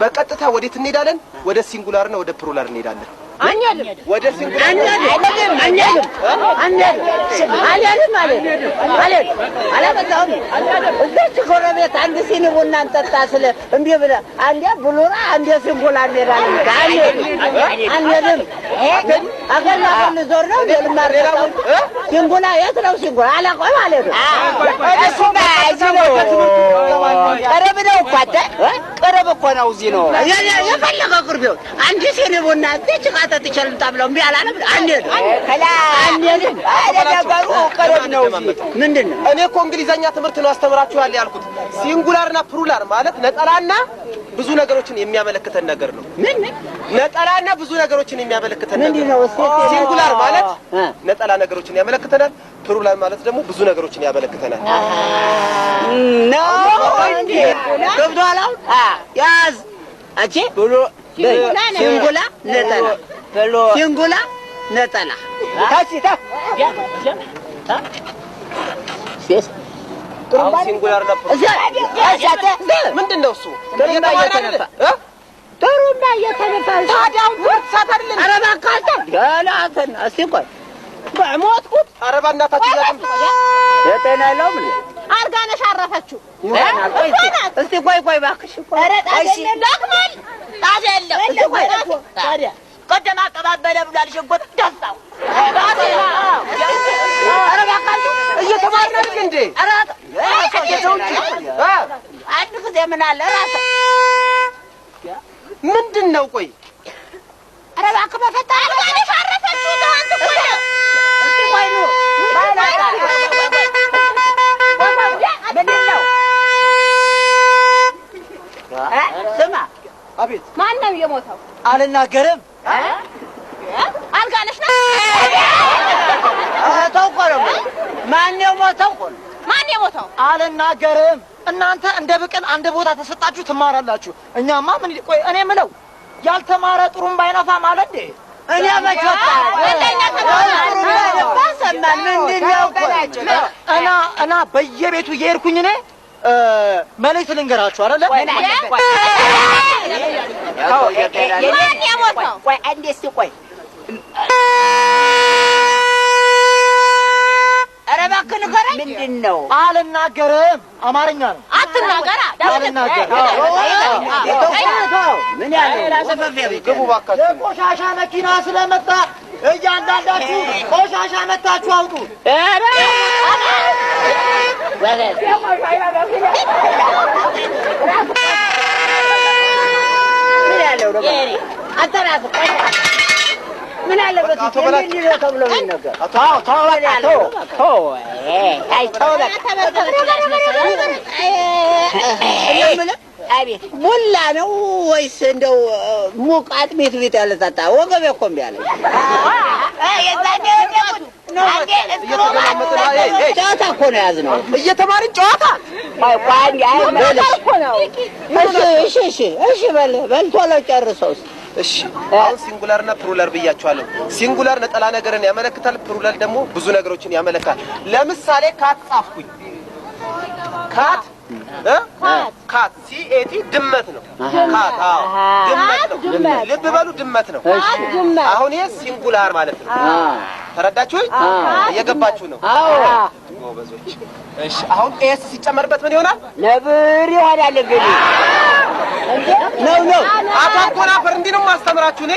በቀጥታ ወዴት እንሄዳለን? ወደ ሲንጉላር ነው ወደ ፕሉራል እንሄዳለን? ወደ ሲንጉላር እዛች ጎረቤት አንድ ሲኒ ቡና እንጠጣ ስለ እምቢ ብለህ አንዴ ብሉራ አንዴ ሲንጉላር እንሄዳለን። አንሄድም። አገና ዞር ነው ልማር ሲንጉላ የት ነው ሲንጉላ? አላውቀውም አልሄድም። እሱማ እዚህ ነው። ቀረብ ነው እኮ አንተ ቀረብ እኮ ነው። እዚህ ነው የፈለገ ቅርቤው አንድ ሲኒ ቡና እዚች ቃጠት ይችላል ታብለው እምቢ አላለም። አንሄድም። አንሄድም። ነገሩ ቀረብ ነው። ምንድነው? እኔ እኮ እንግሊዘኛ ትምህርት ነው አስተምራችኋል ያልኩት። ሲንጉላርና ፕሉራል ማለት ነጠላና ብዙ ነገሮችን የሚያመለክተን ነገር ነው። ምን ነጠላና ብዙ ነገሮችን የሚያመለክተን ነገር ነው። ሲንጉላር ማለት ነጠላ ነገሮችን ያመለክተናል። ፕሉራል ማለት ደግሞ ብዙ ነገሮችን ያመለክተናል። ነው እንዴ? ገብቶሃል? ያዝ አቺ ሲንጉላ ነጠላ ሲንጉላ ነጠላ ታሲታ ሲንጉላር ነው። ምንድነው እሱ? ጥሩምባ እየተነፋ ታዲያ ሁለት ሰዓት አይደለም? ኧረ እባክህ አንተ ገላተን እስቲ ቆይ በሞትኩት። ኧረ በእናታችሁ የጤና የለውም አርጋነሽ አረፈችው። እስቲ ቆይ እባክሽ። ኧረ ዳግማል ታዲያ ታዲያ ቀደም አቀባበለ ብሏል። ሽንኩርት ደስታው ኧረ እባክህ እየተማርን አይደል እንዴ? ኧረ አንድ ጊዜ ምን አለ እራስህ ምንድነው? ቆይ ኧረ እባክህ በፈታ አርጋነሽ አረፈችው። አንተ ቆይ እስቲ ቆይ ነው ምንድነው? ስማ አቤት። ማን ነው የሞተው? አልናገርም። አልጋነሽ ነው። ተውቆረ ማን የሞተው? ማን የሞተው? አልናገርም። እናንተ እንደ ብቅል አንድ ቦታ ተሰጣችሁ ትማራላችሁ። እኛማ ምን ቆይ እኔ ምለው ያልተማረ ጥሩምባ አይነፋም አለ እንዴ? እኔ መቸታ እና በየቤቱ እየሄድኩኝ እኔ መልእክት ልንገራችሁ አይደለ? ማን የሞተው? ቆይ አንዴ እስቲ ቆይ ኧረ እባክህ ንገረኝ። ምንድነው? አልናገርም። አማርኛ ነው። አትናገራ ምን ያለ ግቡ እባካችሁ። የቆሻሻ መኪና ስለመጣ እያንዳንዳችሁ ቆሻሻ መታችሁ አውጡ። ምን ያለው ነው? አንተ ራስህ ምን አለበት እንዴ ተብሎ ነገር አቤት ሙላ ነው ወይስ እንደው ሙቃት ቤት ያለ ታጣ ወገቤ እኮ እምቢ አለኝ። ጨዋታ እኮ ነው ያዝነው። እየተማርን ጨዋታ እሺ በል ቶሎ ጨርሰው። እሺ አሁን ሲንጉላርና ፕሉራል ብያችኋለሁ። ሲንጉላር ነጠላ ነገርን ያመለክታል። ፕሉራል ደግሞ ብዙ ነገሮችን ያመለክታል። ለምሳሌ ካት ጻፍኩኝ። ካት ሲኤቲ ድመት ነው። ካት ድመት ነው። ልብ በሉ ድመት ነው። አሁን ይሄ ሲንጉላር ማለት ነው። ተረዳችሁኝ? እየገባችሁ ነው? ጎበዞች። እሺ አሁን ኤስ ሲጨመርበት ምን ይሆናል? ነብር ይሆናል። እንግዲህ ነው አታኮናፈር። እንዲህ ነው ማስተምራችሁ እኔ